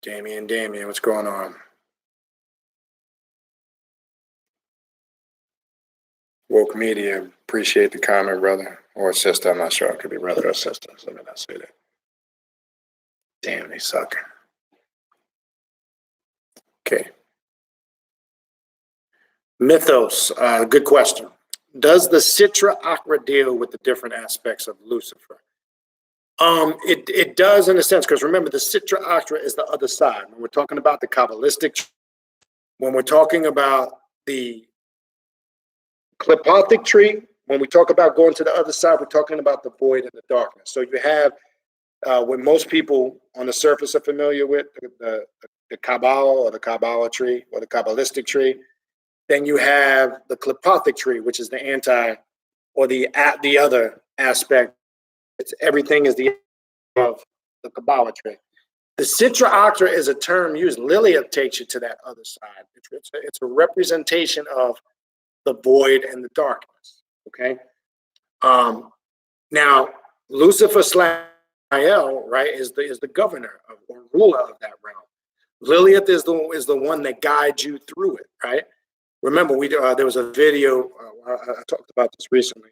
Damien, what's going on? Woke Media, appreciate the comment, brother. Or sister, I'm not sure. It could be brother or sister. So let me not say that. Damn, they suck. Okay. Mythos, good question. Does the Citra Akra deal with the different aspects of Lucifer? It does in a sense, because remember, the Citra Akra is the other side. When we're talking about the Kabbalistic, when we're talking about the Clipothic tree, when we talk about going to the other side, we're talking about the void and the darkness. So you have what most people on the surface are familiar with, the Kabbalah or the Kabbalah tree or the Kabbalistic tree. Then you have the Clipothic tree, which is the anti or the other aspect. It's everything is the of the Kabbalah tree. The Citra Akra is a term used. Lilith takes you to that other side. It's a representation of the void and the darkness. Okay. Now Lucifer / right, is the governor of, or ruler of that realm. Lilith is the one that guides you through it, right? Remember, there was a video I talked about this recently.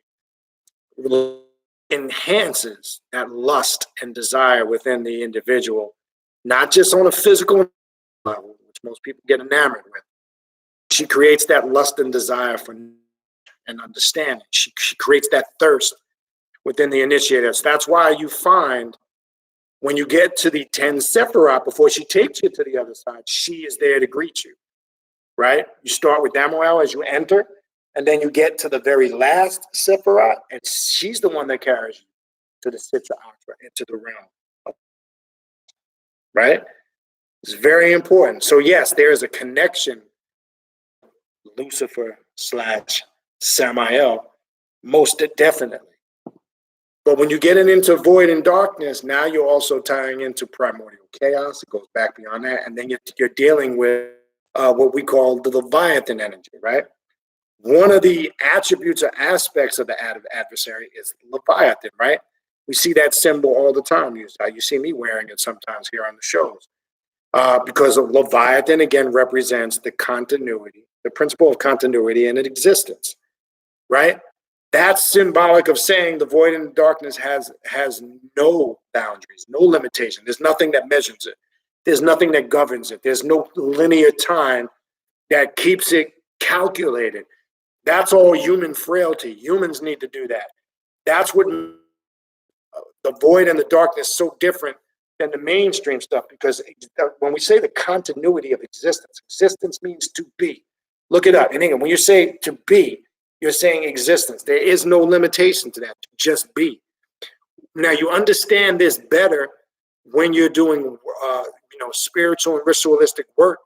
enhances that lust and desire within the individual, not just on a physical level, which most people get enamored with. She creates that lust and desire for and understanding. She creates that thirst within the initiator. So that's why you find when you get to the 10 Sephiroth, before she takes you to the other side, she is there to greet you, right? You start with Damoel as you enter, and then you get to the very last Sephiroth, and she's the one that carries you to the Sitra Achra, into the realm, right? It's very important. So yes, there is a connection, Lucifer / Samael, most definitely. But when you get into void and darkness, now you're also tying into primordial chaos. It goes back beyond that. And then you're dealing with what we call the Leviathan energy, right? One of the attributes or aspects of the adversary is Leviathan, right? We see that symbol all the time. You see me wearing it sometimes here on the shows. Because of Leviathan, again, represents the continuity, the principle of continuity and existence, right? That's symbolic of saying the void and darkness has no boundaries, no limitation. There's nothing that measures it. There's nothing that governs it. There's no linear time that keeps it calculated. That's all human frailty. Humans need to do that. That's what the void and the darkness is so different than the mainstream stuff, because when we say the continuity of existence, existence means to be. Look it up in English. When you say to be, you're saying existence. There is no limitation to that. Just be. Now you understand this better when you're doing, spiritual and ritualistic work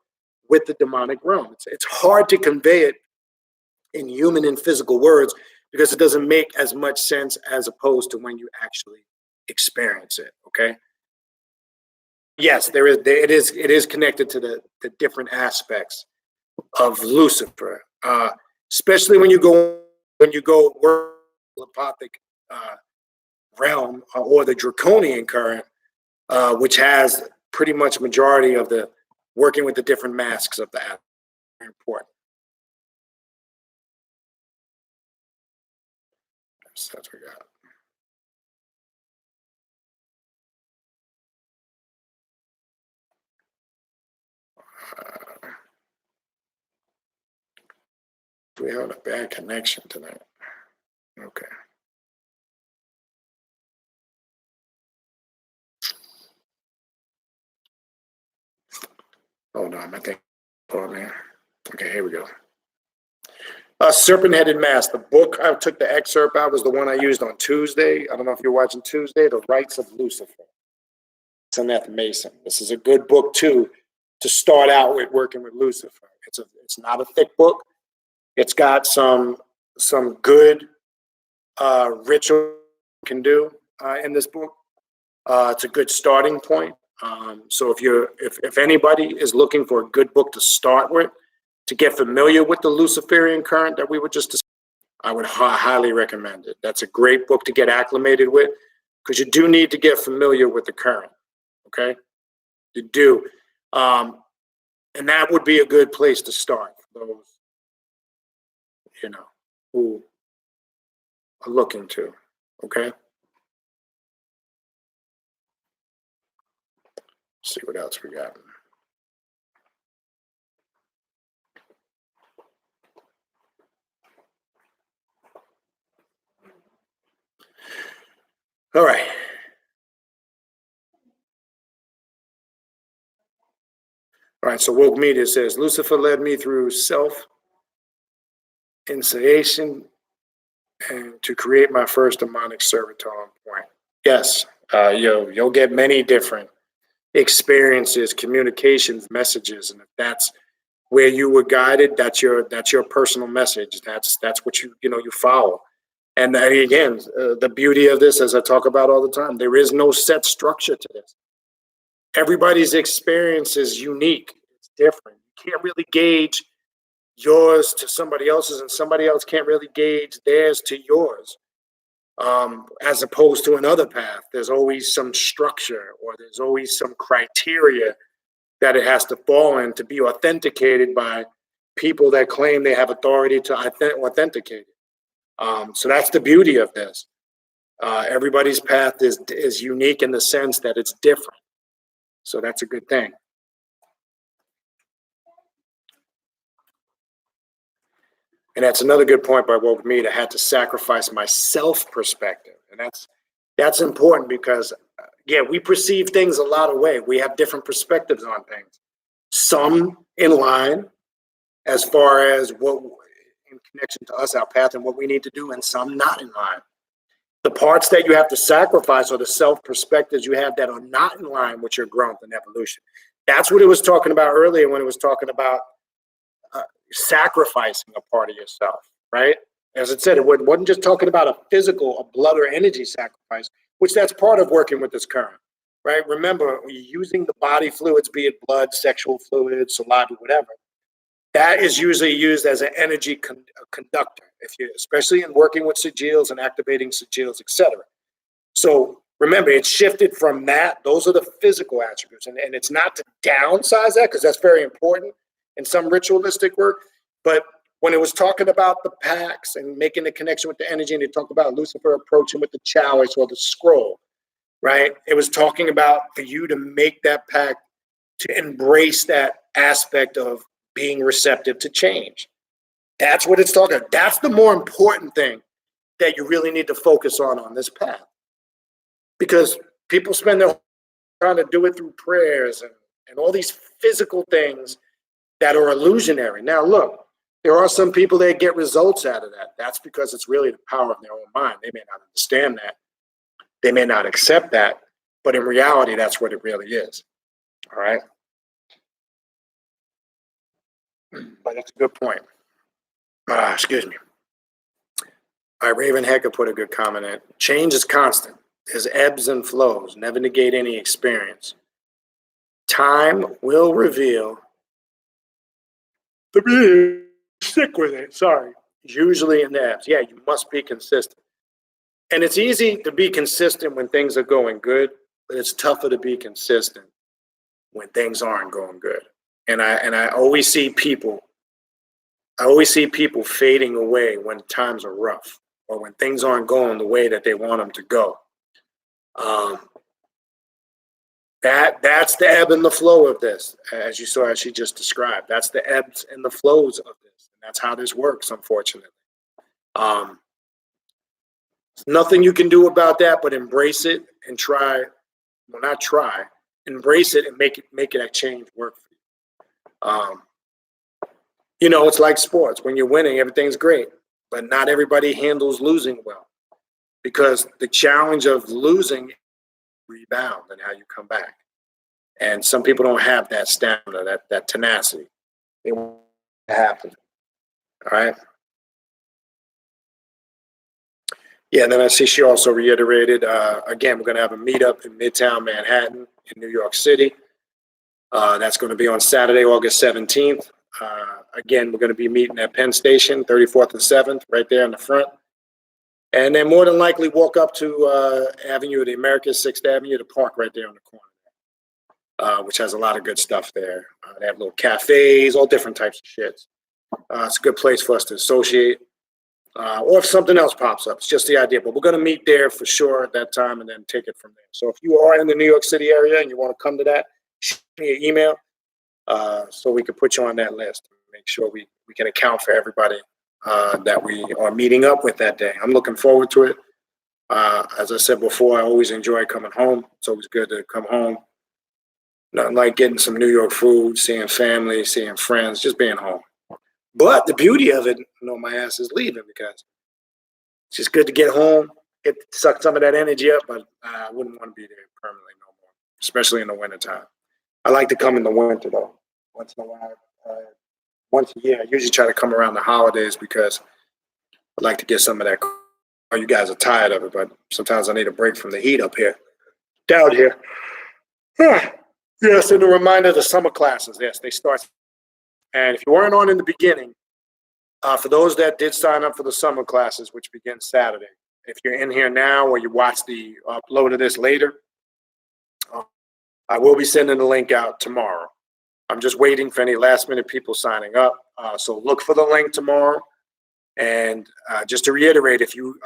with the demonic realm. It's hard to convey it in human and physical words because it doesn't make as much sense as opposed to when you actually experience it. Okay. Yes, it is connected to the different aspects of Lucifer, especially when you go work telepathic realm or the draconian current, which has pretty much majority of the working with the different masks of the app. Very important. So that's what we got. We had a bad connection tonight. Okay. Hold on, I think. Oh man. Okay, here we go. Serpent-Headed Mask. The book I took the excerpt out was the one I used on Tuesday. I don't know if you're watching Tuesday. The Rites of Lucifer. Kenneth Mason. This is a good book too to start out with working with Lucifer. It's not a thick book. It's got some good ritual you can do in this book. It's a good starting point. So if anybody is looking for a good book to start with, to get familiar with the Luciferian current that we were just discussing, I would highly recommend it. That's a great book to get acclimated with, because you do need to get familiar with the current. Okay, you do, and that would be a good place to start for those who are looking to. Okay. Let's see what else we got. All right. All right, so Woke Media says, Lucifer led me through self-initiation and to create my first demonic servitor on point. Yes, you'll get many different experiences, communications, messages, and if that's where you were guided, that's your personal message. That's what you follow. And again, the beauty of this, as I talk about all the time, there is no set structure to this. Everybody's experience is unique. It's different. You can't really gauge yours to somebody else's, and somebody else can't really gauge theirs to yours. As opposed to another path, there's always some structure or there's always some criteria that it has to fall in to be authenticated by people that claim they have authority to authenticate it. So that's the beauty of this. Everybody's path is unique in the sense that it's different. So that's a good thing. And that's another good point by Woke-Me. I had to sacrifice my self-perspective. And that's important because, yeah, we perceive things a lot of ways. We have different perspectives on things. Some in line as far as what in connection to us, our path, and what we need to do, and some not in line. The parts that you have to sacrifice are the self-perspectives you have that are not in line with your growth and evolution. That's what it was talking about earlier when it was talking about sacrificing a part of yourself, right? As it said, it wasn't just talking about a physical, a blood or energy sacrifice, which that's part of working with this current, right? Remember, using the body fluids, be it blood, sexual fluids, saliva, whatever, that is usually used as an energy conductor, especially in working with sigils and activating sigils, etc. So remember, it's shifted from that. Those are the physical attributes, and it's not to downsize that because that's very important in some ritualistic work. But when it was talking about the pacts and making the connection with the energy, and they talked about Lucifer approaching with the chalice or the scroll, right? It was talking about for you to make that pact, to embrace that aspect of being receptive to change. That's what it's talking about. That's the more important thing that you really need to focus on this path. Because people spend their trying to do it through prayers and all these physical things that are illusionary. Now, look, there are some people that get results out of that. That's because it's really the power of their own mind. They may not understand that. They may not accept that. But in reality, that's what it really is. All right? But that's a good point. Excuse me. All right, Raven Hecker put a good comment in. Change is constant. There's ebbs and flows. Never negate any experience. Time will reveal the being. Stick with it. Sorry. Usually in the ebbs. Yeah, you must be consistent. And it's easy to be consistent when things are going good, but it's tougher to be consistent when things aren't going good. And I always see people fading away when times are rough or when things aren't going the way that they want them to go. That's the ebb and the flow of this, as you saw, as she just described. That's the ebbs and the flows of this. And that's how this works, unfortunately. There's nothing you can do about that but embrace it and try, well, not try, embrace it and make that change work for you. You know, it's like sports. When you're winning, everything's great, but not everybody handles losing well, because the challenge of losing, rebound and how you come back. And some people don't have that stamina, that tenacity. It won't happen. All right. Yeah, and then I see she also reiterated, again, we're going to have a meetup in Midtown Manhattan in New York City. That's going to be on Saturday, August 17th. Again, we're going to be meeting at Penn Station, 34th and 7th, right there in the front. And then more than likely walk up to Avenue of the Americas, 6th Avenue, the park right there on the corner, which has a lot of good stuff there. They have little cafes, all different types of shits. It's a good place for us to associate. Or if something else pops up, it's just the idea. But we're going to meet there for sure at that time and then take it from there. So if you are in the New York City area and you want to come to that, shoot me an email so we can put you on that list. Make sure we can account for everybody that we are meeting up with that day. I'm looking forward to it. As I said before, I always enjoy coming home. It's always good to come home. Nothing like getting some New York food, seeing family, seeing friends, just being home. But the beauty of it, my ass is leaving because it's just good to get home, suck some of that energy up, but I wouldn't want to be there permanently no more, especially in the wintertime. I like to come in the winter, though, once in a while. Once a year, I usually try to come around the holidays because I like to get some of that. Oh, you guys are tired of it, but sometimes I need a break from the heat up here. Down here. Yes, and a reminder, the summer classes, yes, they start. And if you weren't on in the beginning, for those that did sign up for the summer classes, which begin Saturday, if you're in here now or you watch the upload of this later, I will be sending the link out tomorrow. I'm just waiting for any last minute people signing up. So look for the link tomorrow. And just to reiterate, if you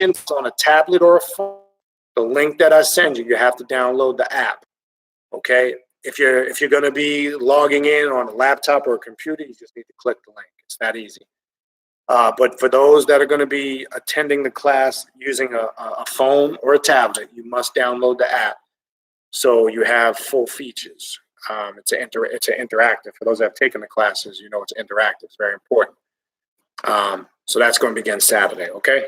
it's on a tablet or a phone, the link that I send you, you have to download the app. Okay? If you're going to be logging in on a laptop or a computer, you just need to click the link. It's that easy. But for those that are going to be attending the class using a phone or a tablet, you must download the app so you have full features. It's an interactive. For those that have taken the classes, you know it's interactive. It's very important. So that's going to begin Saturday, okay?